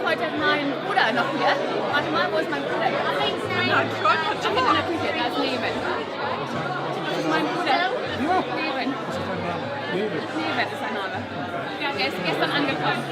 heute meinen Bruder noch hier. Warte mal, wo ist mein Bruder? Ach, hinten in der Küche, da ist Leben. Das ist mein Bruder. Leben. Leben ist sein Name. Ja, er ist gestern angekommen.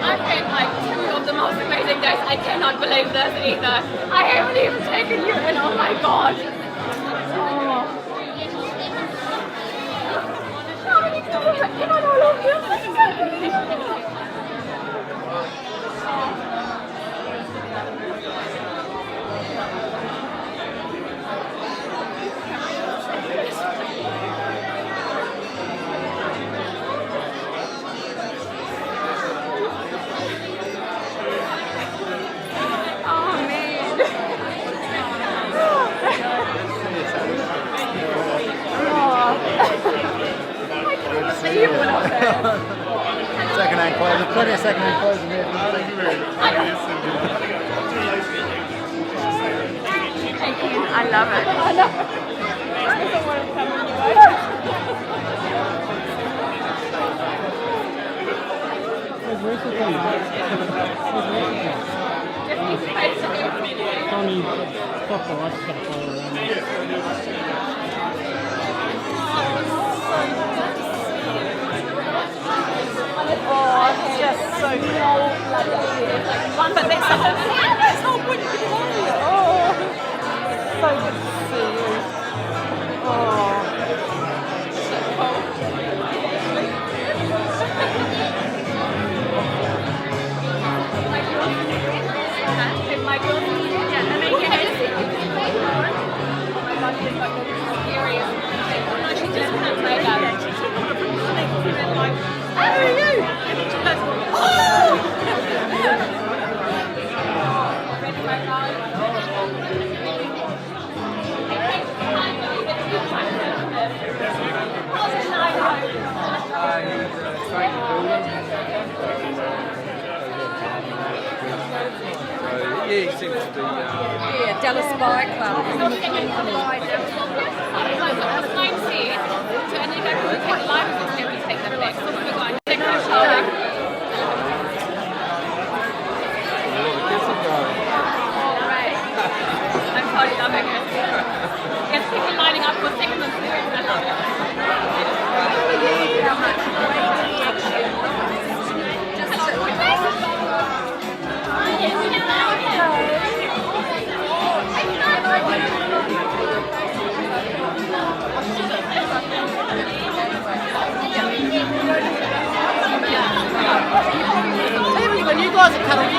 I've had like 2 of the most amazing days. I cannot believe this either. I haven't even taken you in. Oh my god. Second-hand clothes, there's plenty of second-hand clothes in there. Thank you. I love it. I love it. Tony, football, I just got to follow around. Oh, it's just so fun, but that's the whole point of the day. Oh, so good to see you. Oh. How are you? Yeah, he seems to be. Yeah, Dallas Bike Club. To Anika, can we take live or can we take them back? So we're going to take them back. Alright. I'm totally loving it. Yes, people lining up for second and third. I love it. How much? When you guys are coming,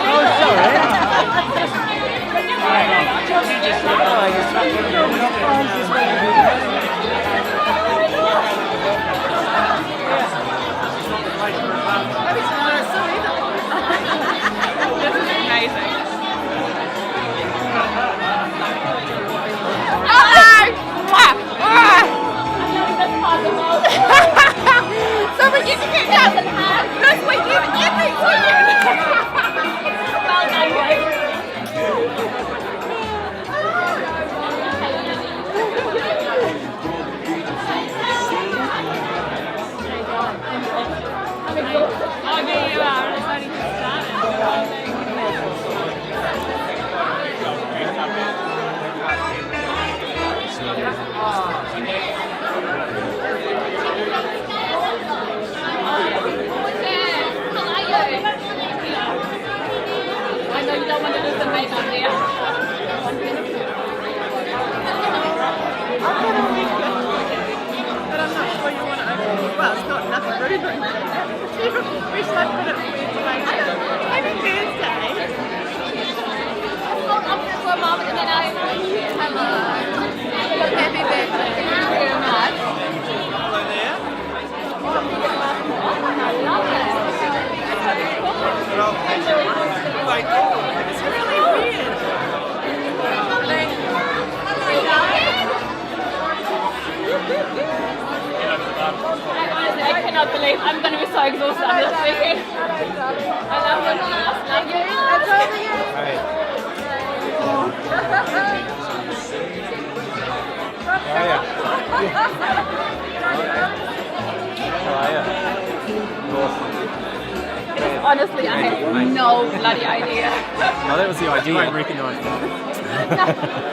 This is amazing. So we get to get down the path this weekend, every weekend. Well done, guys. I'm exhausted. Oh, yeah, you are. It's only just started. I know you don't want to lose the makeup there. but I'm not sure you want to open it. Well, it's got enough room. We're so good at I'm going to be so exhausted after this weekend. I love you. Love you. It's over you. Honestly, I have no bloody idea. No, that was the idea. I recognise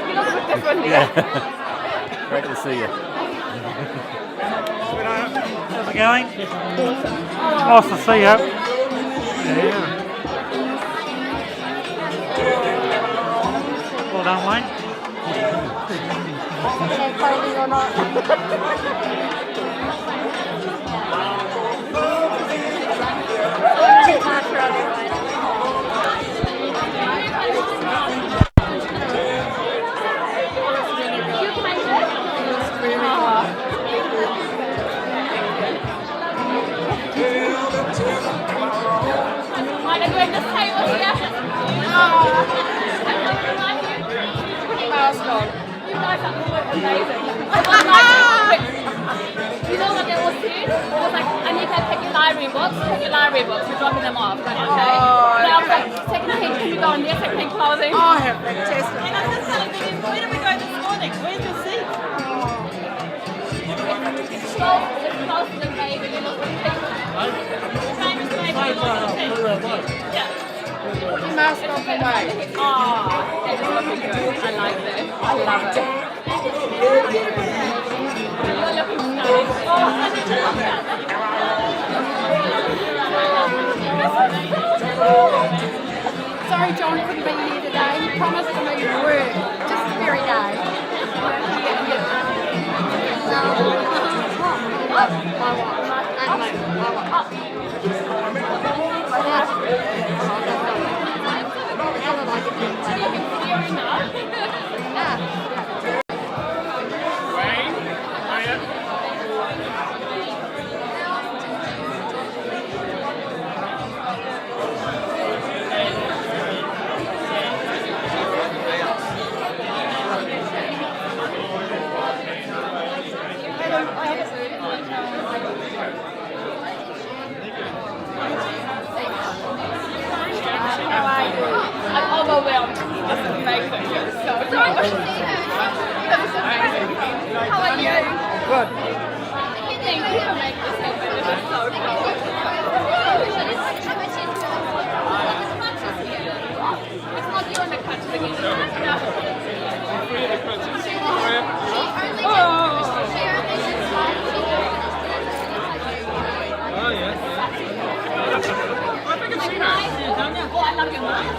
You don't look differently. Great to see you. How's it going? Nice to see you. Yeah. Well done, Wayne. Fighting or not. Might have been the table here. You guys are amazing. You know what they all said? It was like, Anika, take your library books, you're dropping them off. Like, okay. But I was like, second hand, can you go in there, second hand clothing? Oh, fantastic. And I'm just telling you, where did we go this morning? Where's your seat? It's close to the baby, little thing. Famous baby, little thing. Yeah. You must not be late. Oh, that is looking good. I like that. I love it. You're looking stunning. Sorry, John couldn't be here today. He promised to me work just the very day. I'm overwhelmed. This is amazing. So this is amazing. How are you? Good. Thank you for making this happen. This is so cool. It's not you on the couch again. Oh, yeah. I think I've seen her. Oh, I love your mind.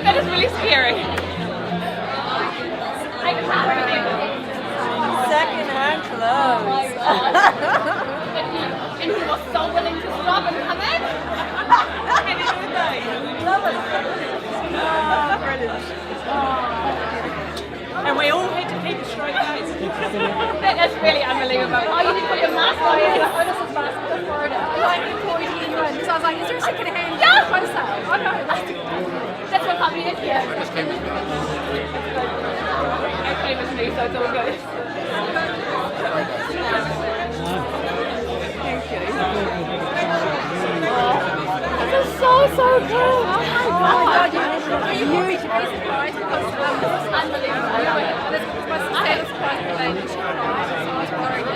That is really scary. I can't believe it. Second-hand clothes. And he was so willing to stop and come in. Love it. Oh, brilliant. And we all had to keep a straight face. That is really unbelievable. Oh, you didn't put your mask on. Oh, this is fast. Like, before you get you in. So I was like, is there a second hand? Yeah. Clothes sale? Oh, no. That's what got me in here. I came with me, so it's all good. Thank you. This is so cool. Oh my god. You should be surprised because this is unbelievable. This was my sister's surprise today. She cried, so I was worried.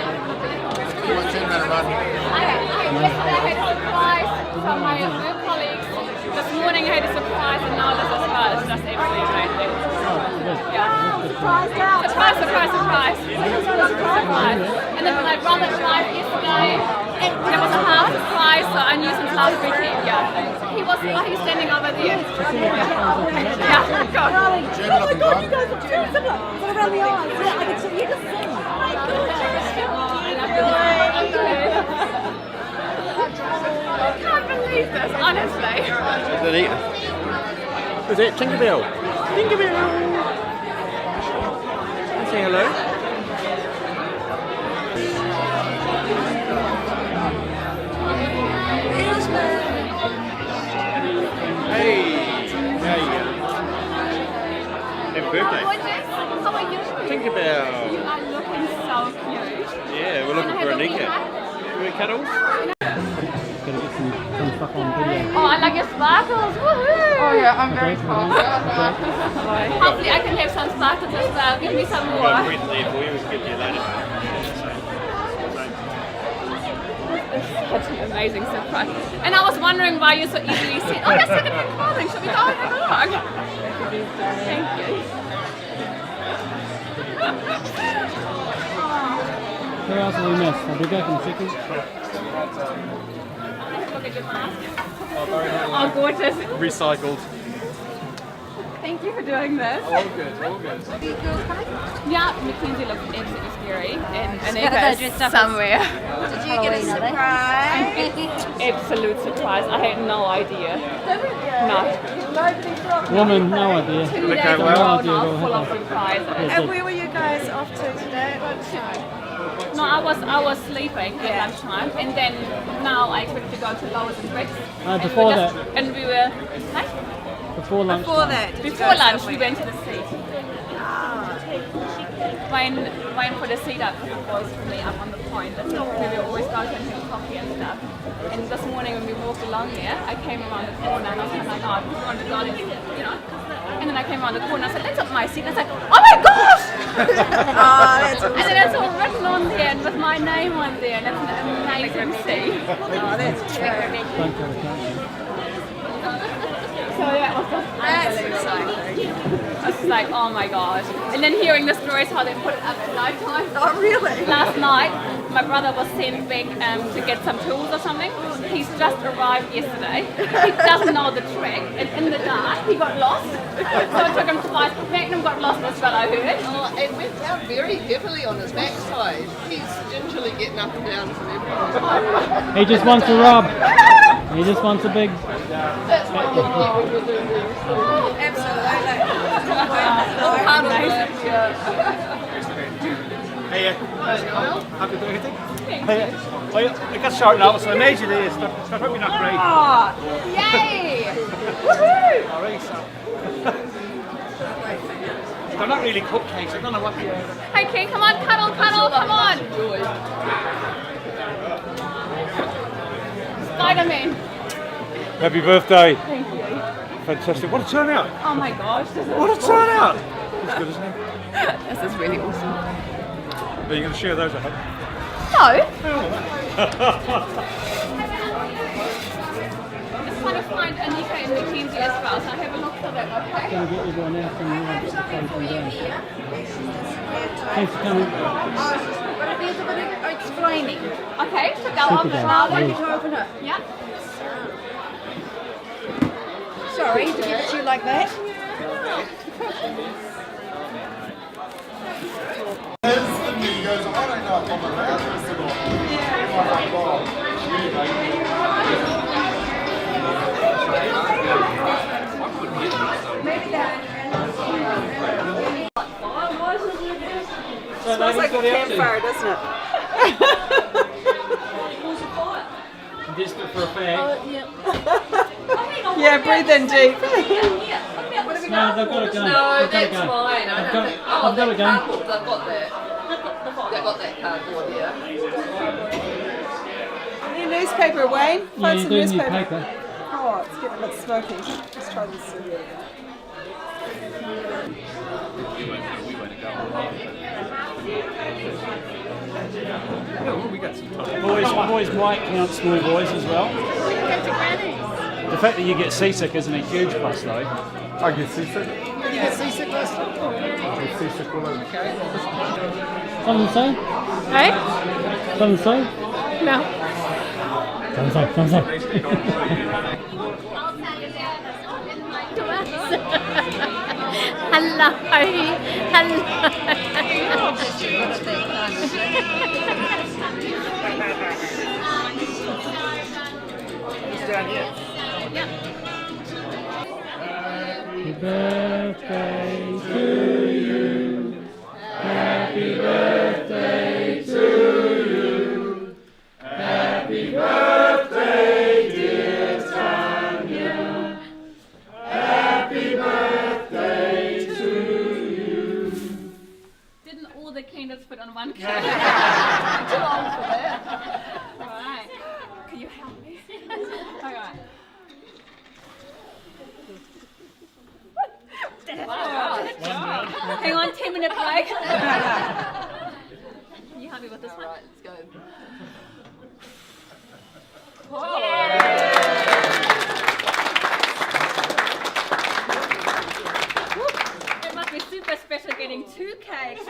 Yesterday I had a surprise from my work colleagues. This morning I had a surprise, and now this is fun. It's just absolutely amazing. Yeah. Surprise! Surprise! And then my brother arrived yesterday, and there was a half surprise, so I knew since last weekend. Yeah. He was standing over there. Yeah. Go. Oh my god, you guys look very similar. What around the eyes? Yeah, I can see you just sing. Oh my god, I love you. believe this, honestly. Is it eating? Is it Tinkerbell? Tinkerbell! Say hello. Hey! There you go. Happy birthday. Gorgeous. How are you? Tinkerbell. You are looking so cute. Yeah, we're looking for Anika. Can we cuddles? Oh, I like your sparkles. Woohoo! Oh yeah, I'm very cold. Hopefully I can have some sparkles as well. Give me some We've more. got a wreath there for you. We can give you later. Such an amazing surprise. And I was wondering why you so easily said, oh, that's second-hand clothing. Should we go and have a look? Thank you. Who else will we miss? I'll be back in a second. Look at your mask. Oh, gorgeous. Recycled. Thank you for doing this. All good, all good. Yeah, Makenzie looks absolutely scary. And Anika is somewhere. Did you get a surprise? Absolute surprise. I had no idea. No. Woman, no idea. 2 Okay, days well. ago now, full of surprises. And where were you guys off to today? No, I was sleeping at lunchtime, and then now I expect to go to Lowe's and Bricks. Before that. And we were, like, Before lunch. Before that? did you before go lunch we somewhere? went to the sea. Waiting for the seat up for the boys for me up on the point. That's where we always go to and have coffee and stuff. And this morning when we walked along there, I came around the corner and I was kind of like, oh, we want to go, you know. And then I came around the corner and I said, that's up my seat. And I was like, oh my gosh! Oh, that's And then it's all written on there and with my name on there, and it's an amazing seat. Oh, that's true. So that was just unbelievable. I was like, oh my gosh. And then hearing the stories how they put it up at night time. Oh, really? Last night, my brother was sent back to get some tools or something. He's just arrived yesterday. He doesn't know the track, and in the dark, he got lost. So it took him twice. Magnum got lost as well, I heard. Oh, it went down very heavily on his backside. He's gingerly getting up and down from everything. He just wants a rub. He just wants a big. That's what you Absolutely. Hey, happy birthday. Hey, well, I got short now, so I made you this. So probably not great. Oh, yay! Woohoo! Alright, so. They're not really cupcakes, I don't know what they are. Hey, King, come on, cuddle, come on! Spider-Man. Happy birthday. Thank you. Fantastic. What a turnout. Oh my gosh, this is What a turnout. That's good, isn't it? This is really awesome. Are you going to share those, I hope? No. Just trying to find Anika and Makenzie as well, so have a look for them, okay? Gonna get everyone else and we'll just close them down. Thanks for coming. Explaining. Okay, so go Super on guy, now. please. To open it. Yeah. Sorry to give it to you like that. Smells like a campfire, doesn't it? Desperate for a fag. Yeah, breathe in deep. No, they've got to go. No, that's fine. I've got to go. Cardboard, they've got that. They've got that cardboard here. Any newspaper, Wayne? Yeah, Find you some do need newspaper. paper. Oh, it's getting a bit smoky. Let's try this. Boys might count small boys as well. The fact that you get seasick isn't a huge plus though. I get seasick. You get seasick last time? I get seasick all over. Something to say? Hey? Something to say? No. Something to say. Hello. down here. Yeah. Happy birthday to you. Happy birthday to you. Happy birthday, dear Tanja. Happy birthday to you. Didn't all the candles fit on one cake? Too old for that. Alright. Can you help me? Alright. Hang on, 10-minute break. You happy with this one? Alright, let's go. It must be super special getting 2 cakes.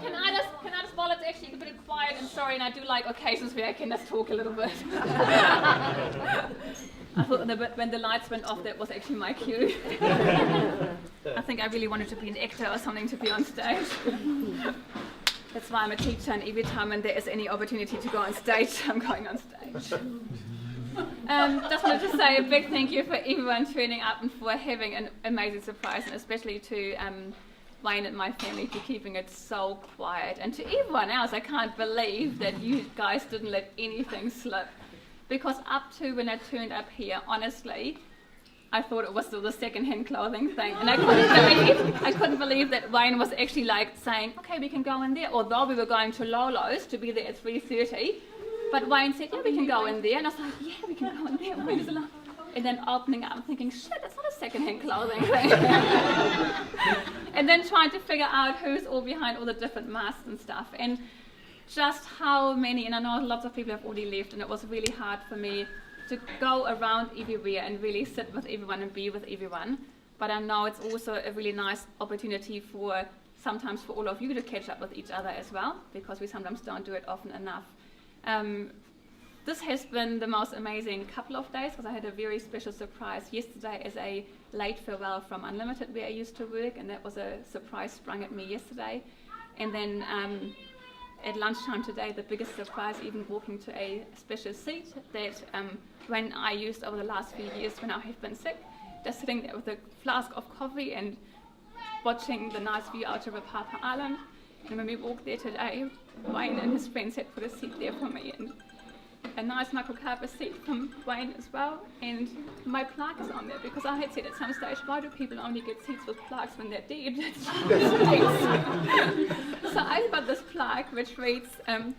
Can I just while it's actually a bit quiet and sorry, and I do like occasions where I can just talk a little bit. I thought when the lights went off, that was actually my cue. I think I really wanted to be an actor or something to be on stage. That's why I'm a teacher, and every time when there is any opportunity to go on stage, I'm going on stage. Just wanted to say a big thank you for everyone turning up and for having an amazing surprise, and especially to Wayne and my family for keeping it so quiet. And to everyone else, I can't believe that you guys didn't let anything slip. Because up to when I turned up here, honestly, I thought it was still the second-hand clothing thing. And I couldn't believe that Wayne was actually like saying, okay, we can go in there. Although we were going to Lolo's to be there at 3:30. But Wayne said, yeah, we can go in there. And I was like, yeah, we can go in there. Wayne is allowed. And then opening up and thinking, shit, that's not a second-hand clothing thing. And then trying to figure out who's all behind all the different masks and stuff. And just how many, and I know lots of people have already left, and it was really hard for me to go around everywhere and really sit with everyone and be with everyone. But I know it's also a really nice opportunity for sometimes for all of you to catch up with each other as well, because we sometimes don't do it often enough. This has been the most amazing couple of days, because I had a very special surprise yesterday as a late farewell from Unlimited, where I used to work, and that was a surprise sprung at me yesterday. And then at lunchtime today, the biggest surprise, even walking to a special seat that when I used over the last few years when I have been sick, just sitting there with a flask of coffee and watching the nice view out over Papa Island. And when we walked there today, Wayne and his friends had put a seat there for me, and a nice microcarpet seat from Wayne as well, and my plaque is on there, because I had said at some stage, why do people only get seats with plaques when they're dead? So I've got this plaque which reads,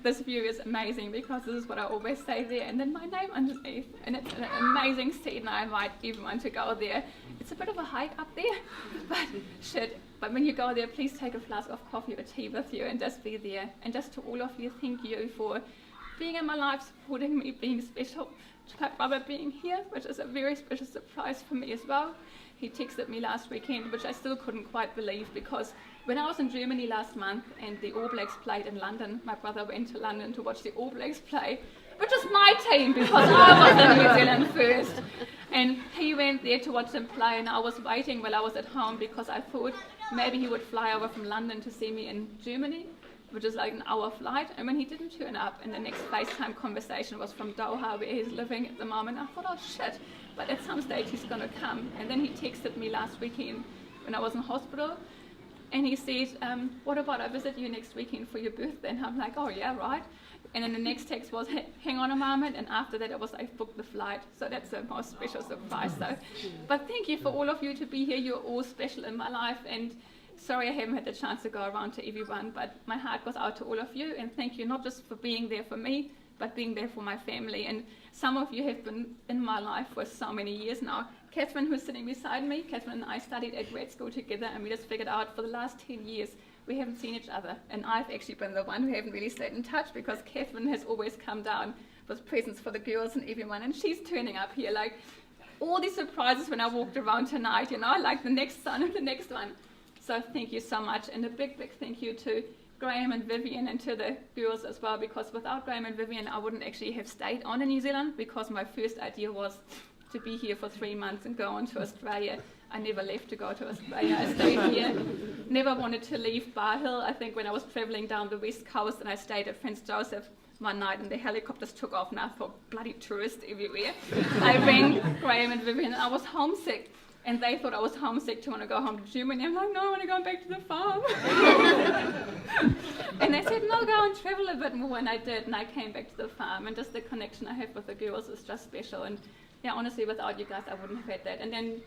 this view is amazing, because this is what I always say there, and then my name underneath, and it's an amazing seat, and I invite everyone to go there. It's a bit of a hike up there, but when you go there, please take a flask of coffee or tea with you and just be there. And just to all of you, thank you for being in my life, supporting me, being special, to my brother being here, which is a very special surprise for me as well. He texted me last weekend, which I still couldn't quite believe, because when I was in Germany last month and the All Blacks played in London, my brother went to London to watch the All Blacks play, which is my team, because I was in New Zealand first. And he went there to watch them play, and I was waiting while I was at home, because I thought maybe he would fly over from London to see me in Germany, which is like an hour flight. And when he didn't turn up, and the next FaceTime conversation was from Doha, where he's living at the moment, I thought, oh shit, but at some stage he's gonna come. And then he texted me last weekend when I was in hospital, and he said, what about I visit you next weekend for your birthday? And I'm like, oh yeah, right. And then the next text was, hang on a moment, and after that it was, I've booked the flight. So that's the most special surprise. So, but thank you for all of you to be here. You're all special in my life, and sorry I haven't had the chance to go around to everyone, but my heart goes out to all of you, and thank you not just for being there for me, but being there for my family. And some of you have been in my life for so many years now. Catherine, who's sitting beside me, Catherine and I studied at grade school together, and we just figured out for the last 10 years we haven't seen each other. And I've actually been the one who haven't really stayed in touch, because Catherine has always come down with presents for the girls and everyone, and she's turning up here like all these surprises when I walked around tonight, you know, like the next son and the next one. So thank you so much, and a big, big thank you to Graham and Vivian and to the girls as well, because without Graham and Vivian I wouldn't actually have stayed on in New Zealand, because my first idea was to be here for 3 months and go on to Australia. I never left to go to Australia. I stayed here. Never wanted to leave Bar Hill. I think when I was travelling down the west coast and I stayed at Prince Joseph one night and the helicopters took off and I thought, bloody tourists everywhere. I rang Graham and Vivian and I was homesick. And they thought I was homesick to want to go home to Germany. I'm like, no, I want to go back to the farm. And they said, no, go and travel a bit more. And I did, and I came back to the farm. And just the connection I have with the girls is just special. And yeah, honestly, without you guys, I wouldn't have had that. And then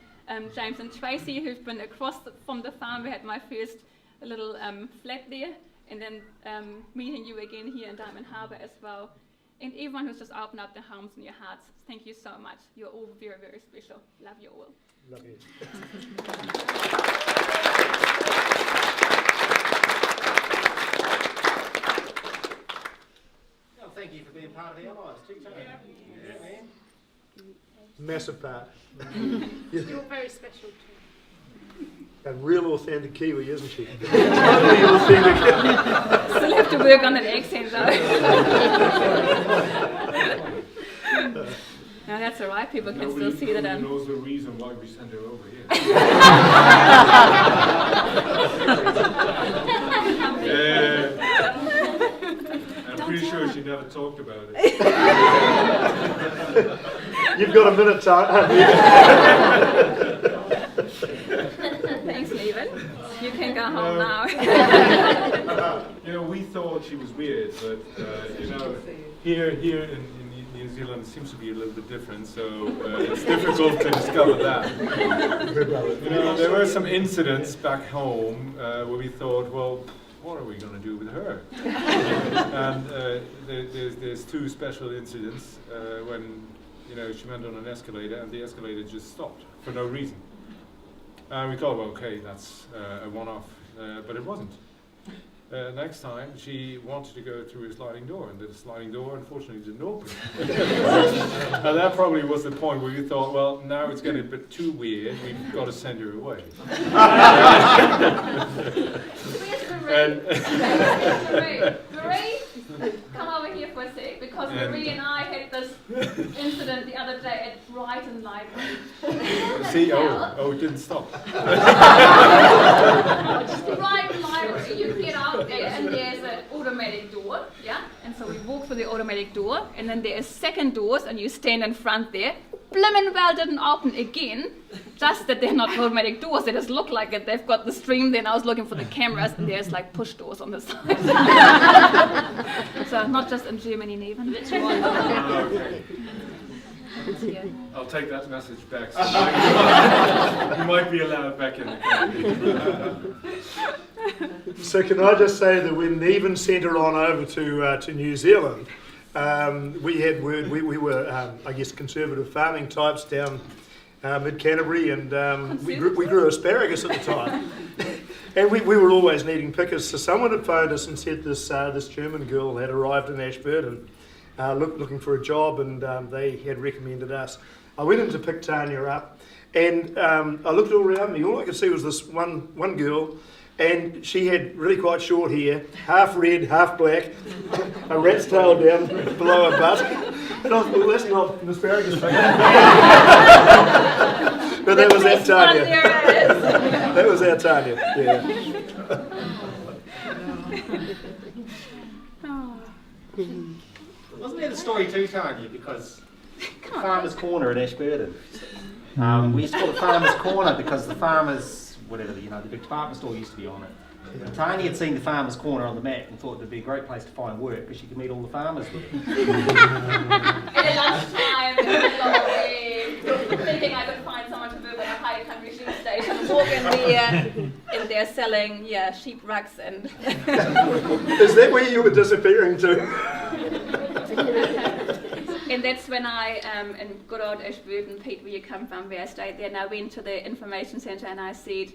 James and Tracy, who've been across from the farm, we had my first little flat there. And then meeting you again here in Diamond Harbour as well. And everyone who's just opened up their homes and your hearts, thank you so much. You're all very, very special. Love you all. Love you. Well, thank you for being part of the Allies too, Tony. Yeah, man. Massive part. You're very special too. A real authentic Kiwi, isn't she? Totally authentic. Still have to work on that accent though. No, that's all right. People can still see that. Nobody knows the reason why we sent her over here. I'm pretty sure she never talked about it. You've got a minute, Tanja. Thanks, Levan. You can go home now. You know, we thought she was weird, but you know, here in New Zealand it seems to be a little bit different, so it's difficult to discover that. You know, there were some incidents back home where we thought, well, what are we going to do with her? And there's two special incidents when, you know, she went on an escalator and the escalator just stopped for no reason. And we thought, well, okay, that's a one-off, but it wasn't. Next time, she wanted to go through a sliding door, and the sliding door, unfortunately, didn't open. And that probably was the point where we thought, well, now it's getting a bit too weird, we've got to send her away. And Marie, come over here for a sec, because Marie and I had this incident the other day at Brighton Library. see, oh, it didn't stop. Brighton Library, you get out there and there's an automatic door, yeah? And so we walk through the automatic door, and then there are second doors, and you stand in front there. Blimmin' well didn't open again, just that they're not automatic doors, they just look like it. They've got the stream there, and I was looking for the cameras, and there's like push doors on the side. So not just in Germany, Neven. I'll take that message back. So you might be allowed back in the country. So can I just say that when Neven sent her on over to New Zealand, we had word, we were, I guess, conservative farming types down mid-Canterbury, and we grew asparagus at the time. And we were always needing pickers, so someone had phoned us and said this German girl had arrived in Ashburton looking for a job, and they had recommended us. I went in to pick Tanja up, and I looked all around me. All I could see was this one girl, and she had really quite short hair, half red, half black, a rat's tail down below her butt. And I thought, well, that's not an asparagus picker. But that was our Tanja. That was our Tanja, yeah. Wasn't there the story too, Tanja? Because Farmer's Corner at Ashburton. We used to call it Farmer's Corner because the farmers, whatever, you know, the big department store used to be on it. And Tanja had seen the Farmer's Corner on the map and thought it'd be a great place to find work because she could meet all the farmers there. At lunchtime, thinking I could find someone to move at a high country sheep station, walk in there, and they're selling, sheep rugs and... Is that where you were disappearing to? And that's when I, in good old Ashburton, Pete, where you come from, where I stayed there, and I went to the information centre and I said,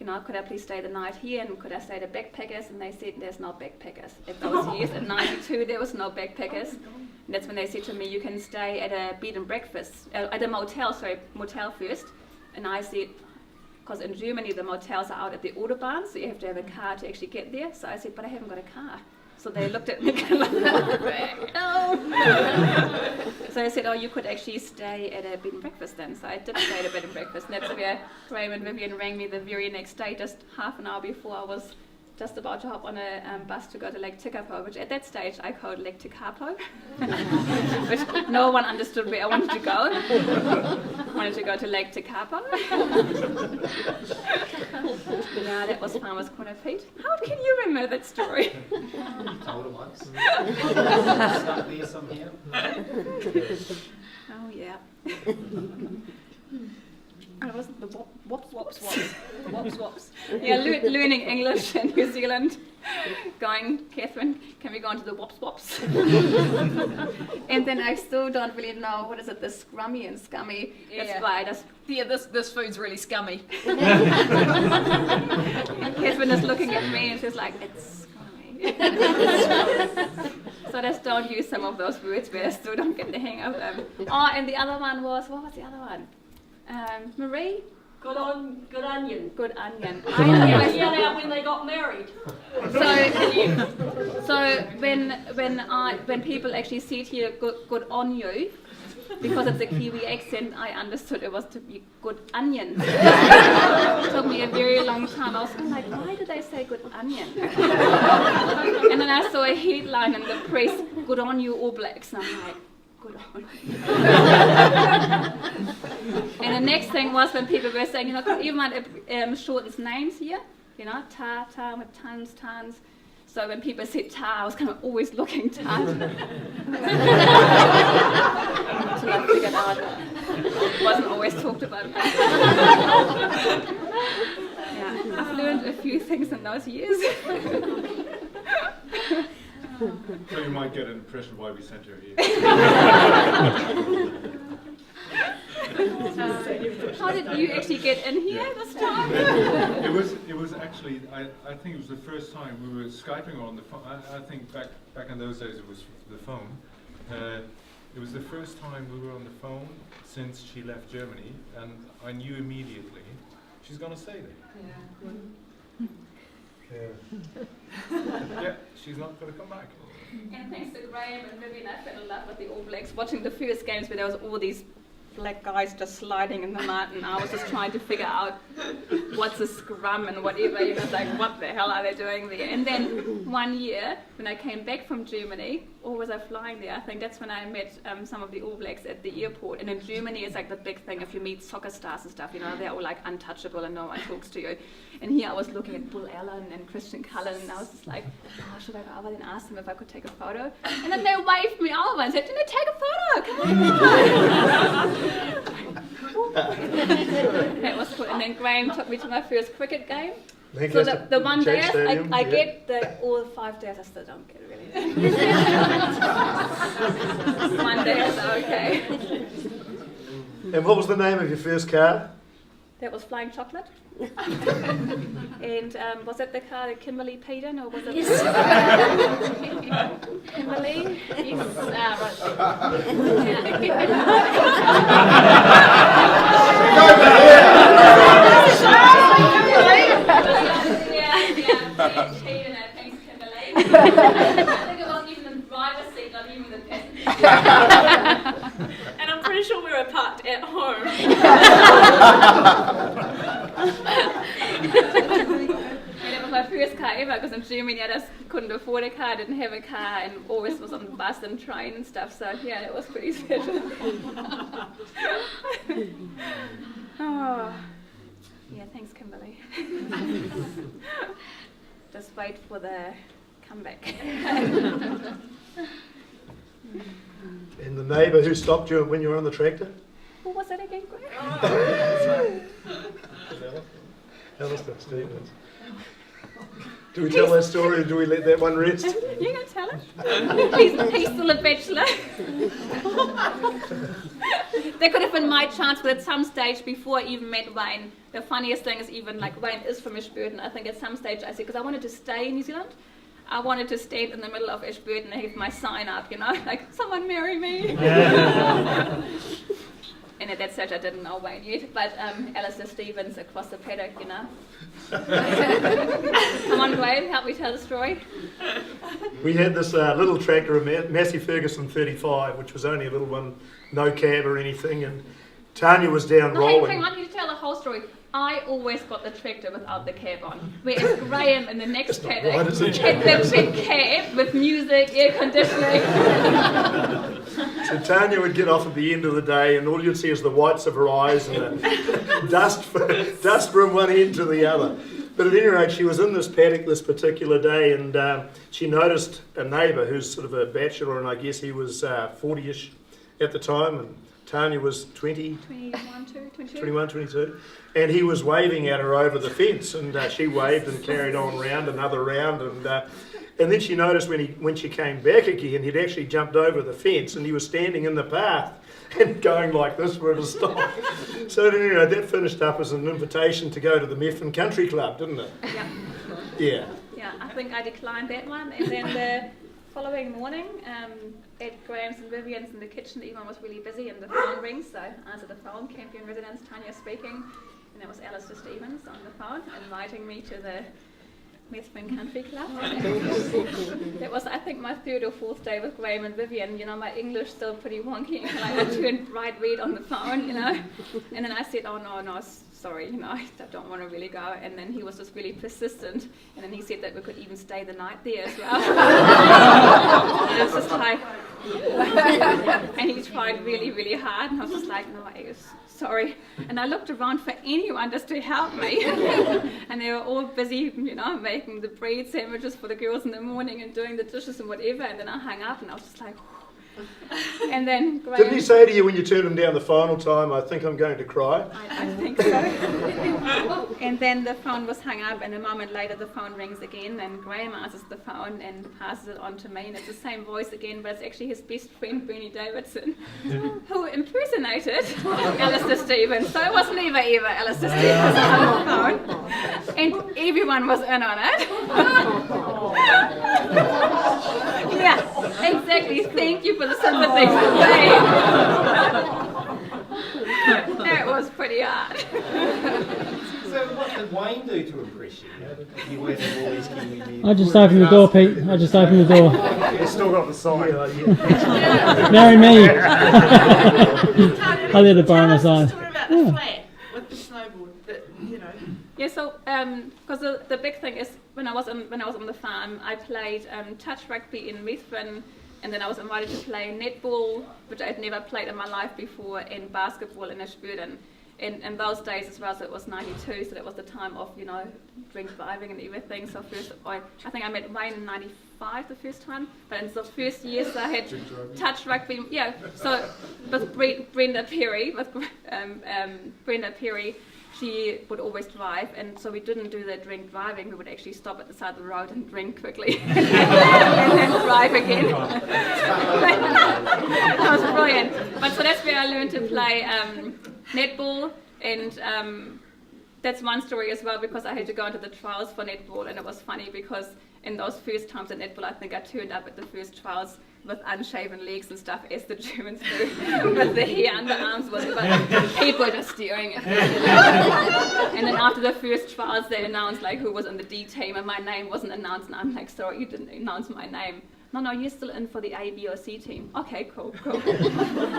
you know, could I please stay the night here, and could I stay the backpackers? And they said there's no backpackers. At those years, in '92, there was no backpackers. And that's when they said to me, you can stay at a bed and breakfast, at a motel first. And I said, because in Germany the motels are out at the Autobahn, so you have to have a car to actually get there. So I said, but I haven't got a car. So they looked at me like, no. So I said, oh, you could actually stay at a bed and breakfast then. So I did stay at a bed and breakfast. And that's where Graham and Vivian rang me the very next day, just half an hour before I was just about to hop on a bus to go to Lake Tekapo, which at that stage I called Lake Tekapo, which no one understood where I wanted to go. I wanted to go to Lake Tekapo. Yeah, that was Farmer's Corner Pete. How can you remember that story? Told her once. Some there, some here. Oh yeah. It wasn't the wops. Yeah, learning English in New Zealand. Going, Catherine, can we go into the wops? And then I still don't really know, what is it, the scrummy and scummy. Yeah. That's why I just... Yeah, this food's really scummy. Catherine is looking at me and she's like, it's scrummy. So I just don't use some of those words where I still don't get the hang of them. Oh, and the other one was, what was the other one? Marie? Good onion. Good onion. I yelled out when they got married. So when people actually said here good on you, because it's a Kiwi accent, I understood it was to be good onion. It took me a very long time. I was kind of like, why do they say good onion? And then I saw a headline in the press, good on you All Blacks, and I'm like, good on. And the next thing was when people were saying, you know, could everyone shortens names here, you know, Ta with tons. So when people said Ta, I was kind of always looking Ta. Until I figured out that it wasn't always talked about. Yeah, I've learned a few things in those years. So you might get an impression why we sent her here. How did you actually get in here this time? It was actually, I think it was the first time we were Skyping on the phone. I think back in those days it was the phone. It was the first time we were on the phone since she left Germany, and I knew immediately she's going to stay there. Yeah, she's not going to come back. And thanks to Graham and Vivian, I fell in love with the All Blacks. Watching the first games where there was all these black guys just sliding in the mud, and I was just trying to figure out what's a scrum and whatever, you know, like what the hell are they doing there? And then one year when I came back from Germany, or was I flying there? I think that's when I met some of the All Blacks at the airport. And in Germany it's like the big thing, if you meet soccer stars and stuff, you know, they're all like untouchable and no one talks to you. And here I was looking at Bull Allen and Christian Cullen, and I was just like, oh, should I go over and ask them if I could take a photo? And then they waved me over and said, take a photo, come on. That was cool. And then Graham took me to my first cricket game. So the one day I get all 5 days, I still don't get it really. One day I was okay. And what was the name of your first car? That was Flying Chocolate. And was it the car that Kimberly paid in, or was it Kimberly? Yes. Thanks, Kimberly. I think it wasn't even the driver's seat, not even the passenger. And I'm pretty sure we were parked at home. And it was my first car ever, because in Germany I just couldn't afford a car, I didn't have a car, and always was on the bus and train and stuff, so yeah, it was pretty special. Oh. Yeah, thanks, Kimberly. Just wait for the comeback. And the neighbour who stopped you when you were on the tractor? Who was it again, Greg? Alistair Stevens. Do we tell that story, or do we let that one rest? You gonna tell it? He's still a bachelor. That could have been my chance, but at some stage before I even met Wayne, the funniest thing is even like Wayne is from Ashburton. I think at some stage I said, because I wanted to stay in New Zealand, I wanted to stand in the middle of Ashburton and have my sign up, you know, like, someone marry me. And At that stage I didn't know Wayne yet, but Alistair Stevens across the paddock, you know. Come on, Wayne, help me tell the story. We had this little tractor, a Massey Ferguson 35, which was only a little one, no cab or anything, and Tanja was down rolling. Hang on, I need to tell the whole story. I always got the tractor without the cab on, whereas Graham in the next paddock had the big cab with music, air conditioning. So Tanja would get off at the end of the day and all you'd see is the whites of her eyes and the dust from one end to the other. But at any rate, she was in this paddock this particular day and she noticed a neighbour who's sort of a bachelor, and I guess he was 40-ish at the time, and Tanja was 21, 22, and he was waving at her over the fence, and she waved and carried on round another round, and then she noticed when she came back again, he'd actually jumped over the fence and he was standing in the path and going like this for her to stop. So anyway, that finished up as an invitation to go to the Methven Country Club, didn't it? Yeah. Yeah. Yeah, I think I declined that one, and then the following morning at Graham's and Vivian's in the kitchen, everyone was really busy and the phone rings, so I answered the phone, Campion residence, Tanja speaking, and it was Alistair Stevens on the phone inviting me to the Methven Country Club. That was, I think, my 3rd or 4th day with Graham and Vivian. You know, my English still pretty wonky, and I turned bright red on the phone, you know, and then I said, oh no, sorry, you know, I don't want to really go. And then he was just really persistent, and then he said that we could even stay the night there as well. And I was just like, and he tried really, really hard, and I was just like, no, sorry. And I looked around for anyone just to help me, and they were all busy, you know, making the bread sandwiches for the girls in the morning and doing the dishes and whatever. And then I hung up, and I was just like, and then Graham, didn't he say to you when you turned him down the final time, I think I'm going to cry? I think so. And then the phone was hung up, and a moment later the phone rings again, and Graham answers the phone and passes it on to me, and it's the same voice again, but it's actually his best friend Bernie Davidson, who impersonated Alistair Stevens. So it was never ever Alistair Stevens on the phone, and everyone was in on it. Yeah, exactly. Thank you for the sympathy for me. That was pretty hard. So what did Wayne do to impress you? He wears all these Kiwi men. I just opened the door, Pete. I just opened the door. He's still got the sign. Marry me. I let it borrow my sign. Talk about the flat with the snowboard, that, you know. Yeah, so because the big thing is when I was on the farm, I played touch rugby in Methven, and then I was invited to play netball, which I had never played in my life before, and basketball in Ashburton. In those days as well, so it was 92, so that was the time of, you know, drink driving and everything. So first, I think I met Wayne in 95 the first time, but in the first years I had touch rugby. Yeah, so with Brenda Perry, she would always drive, and so we didn't do the drink driving. We would actually stop at the side of the road and drink quickly and then drive again. That was brilliant. But so that's where I learned to play netball, and that's one story as well, because I had to go into the trials for netball, and it was funny because in those first times at netball, I think I turned up at the first trials with unshaven legs and stuff, as the Germans do, with the hair underarms, but people just staring at me. And then after the first trials, they announced like who was in the D team, and my name wasn't announced, and I'm like, sorry, you didn't announce my name. No, you're still in for the A, B, or C team. Okay, cool.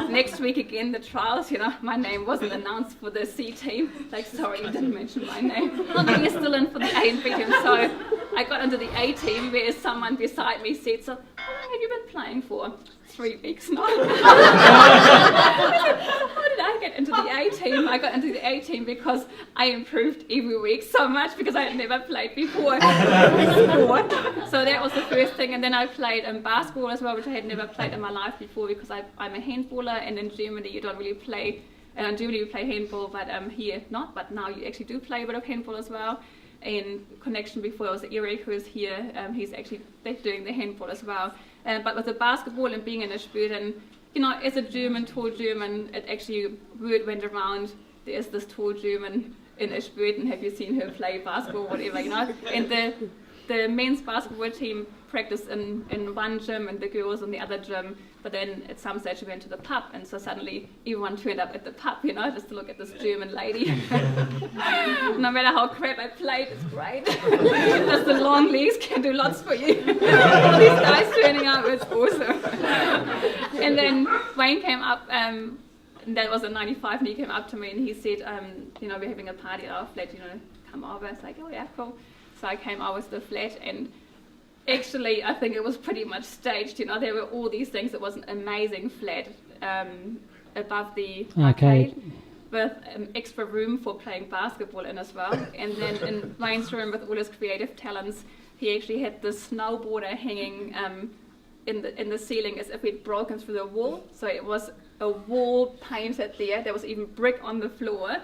Next week again, the trials, you know, my name wasn't announced for the C team. Like, sorry, you didn't mention my name. No, you're still in for the A and B team. So I got into the A team, where someone beside me said, so how long have you been playing for? 3 weeks now. I said, so how did I get into the A team? I got into the A team because I improved every week so much, because I had never played before. So that was the first thing, and then I played basketball as well, which I had never played in my life before, because I'm a handballer, and in Germany you don't really play. In Germany you play handball, but here not. But now you actually do play a bit of handball as well. In connection before, it was Eric who's here. He's actually doing the handball as well. But with the basketball and being in Ashburton, you know, as a German, tall German, it actually word went around. There's this tall German in Ashburton. Have you seen her play basketball, whatever, you know? And the men's basketball team practiced in one gym and the girls in the other gym, but then at some stage we went to the pub, and so suddenly everyone turned up at the pub, you know, just to look at this German lady. No matter how crap I played, it's great. Just the long legs can do lots for you. All these guys turning up, it's awesome. And then Wayne came up, and that was in '95, and he came up to me and he said, you know, we're having a party at our flat, you know, come over. It's like, oh yeah, cool. So I came over to the flat, and actually I think it was pretty much staged, you know, there were all these things. It was an amazing flat above the arcade with extra room for playing basketball in as well. And then in Wayne's room with all his creative talents, he actually had the snowboarder hanging in the ceiling as if we'd broken through the wall. So it was a wall painted there. There was even brick on the floor.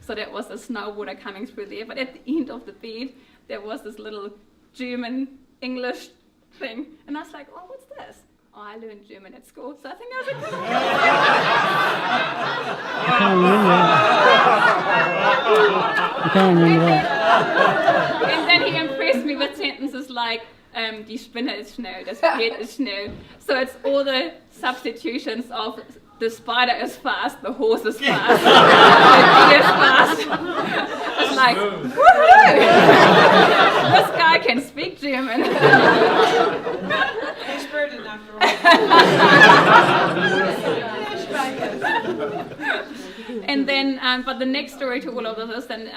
So that was the snowboarder coming through there. But at the end of the bed, there was this little German English thing. And I was like, oh, what's this? Oh, I learned German at school. So I think I was like, I can't remember that. And then he impressed me with sentences like, die Spinne ist schnell, das Pferd ist schnell. So it's all the substitutions of the spider is fast, the horse is fast, the deer is fast. It's like, woohoo! This guy can speak German. And then, but the next story to all of this is then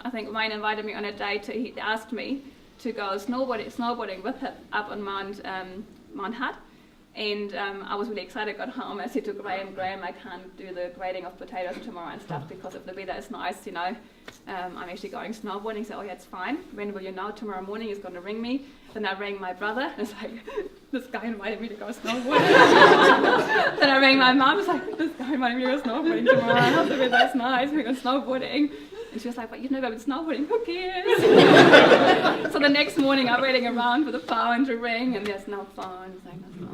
I think Wayne invited me on a date. He asked me to go snowboarding with him up on Mount Hutt. And I was really excited. Got home. I said to Graham, I can't do the grading of potatoes tomorrow and stuff because if the weather is nice, you know, I'm actually going snowboarding. He said, oh yeah, it's fine. When will you know? Tomorrow morning he's going to ring me. Then I rang my brother. It's like, this guy invited me to go snowboarding. Then I rang my mum. It's like, this guy invited me to go snowboarding tomorrow. I hope the weather is nice. We're going snowboarding. And she was like, but you've never been snowboarding, who cares? So the next morning I'm waiting around for the phone to ring and there's no phone. It's like, no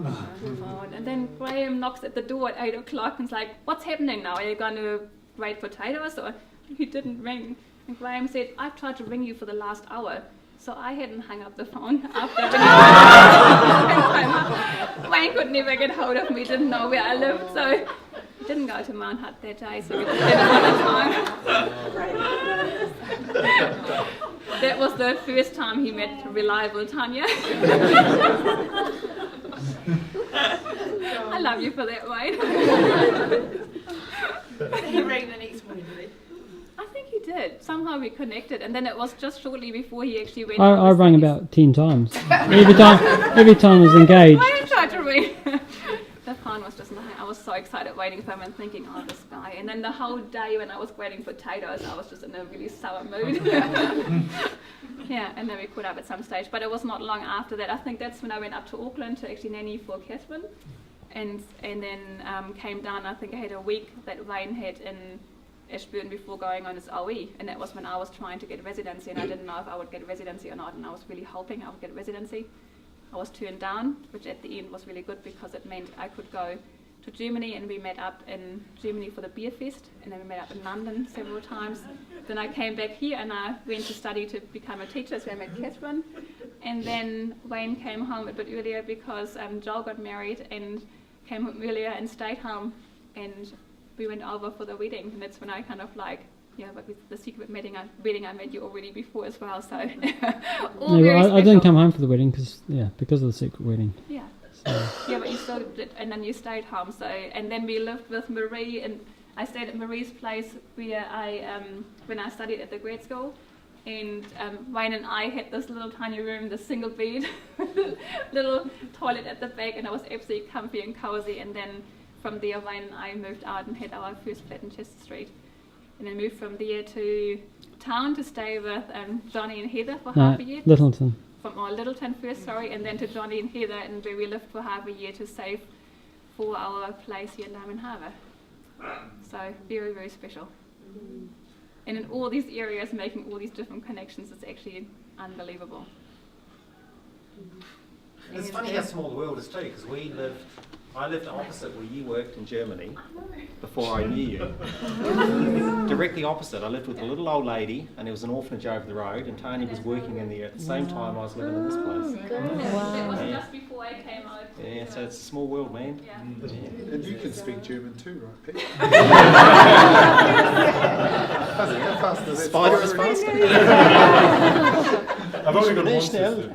phone. And then Graham knocks at the door at 8 o'clock and is like, what's happening now? Are you going to grade potatoes? Or he didn't ring. And Graham said, I've tried to ring you for the last hour. So I hadn't hung up the phone after ringing. Wayne could never get hold of me, didn't know where I lived. So didn't go to Mount Hutt that day, so we did it another time. That was the first time he met reliable Tanja. I love you for that, Wayne. He rang the next morning, did he? I think he did. Somehow we connected, and then it was just shortly before he actually went. I rang about 10 times. Every time I was engaged. I tried to ring. The phone was just nothing. I was so excited waiting for him and thinking, oh, this guy. And then the whole day when I was grading potatoes, I was just in a really sour mood. Yeah, and then we caught up at some stage. But it was not long after that. I think that's when I went up to Auckland to actually nanny for Catherine. And then came down. I think I had a week that Wayne had in Ashburton before going on his OE. And that was when I was trying to get residency. And I didn't know if I would get residency or not. And I was really hoping I would get residency. I was turned down, which at the end was really good because it meant I could go to Germany, and we met up in Germany for the beer fest, and then we met up in London several times. Then I came back here and I went to study to become a teacher, so I met Catherine. And then Wayne came home a bit earlier because Joel got married and came home earlier and stayed home, and we went over for the wedding, and that's when I kind of like, yeah, but with the secret wedding I met you already before as well, so all very special. I didn't come home for the wedding because of the secret wedding. Yeah. So. Yeah, but you still did, and then you stayed home. So, and then we lived with Marie, and I stayed at Marie's place where when I studied at the grad school, and Wayne and I had this little tiny room, the single bed, little toilet at the back, and it was absolutely comfy and cozy. And then from there, Wayne and I moved out and had our first flat in Chester Street. And then moved from there to town to stay with Johnny and Heather for half a year. Littleton. Littleton first, sorry, and then to Johnny and Heather, and where we lived for half a year to save for our place here in Diamond Harbour. So very, very special. And in all these areas, making all these different connections, it's actually unbelievable. It's funny how small the world is too, because we lived I lived opposite where you worked in Germany before I knew you. Directly opposite. I lived with a little old lady, and there was an orphanage over the road, and Tanya was working in there at the same time I was living in this place. It was just before I came out. Yeah, so it's a small world, man. Yeah. And you can speak German too, right, Pete? Spider is faster. I've only got one sister.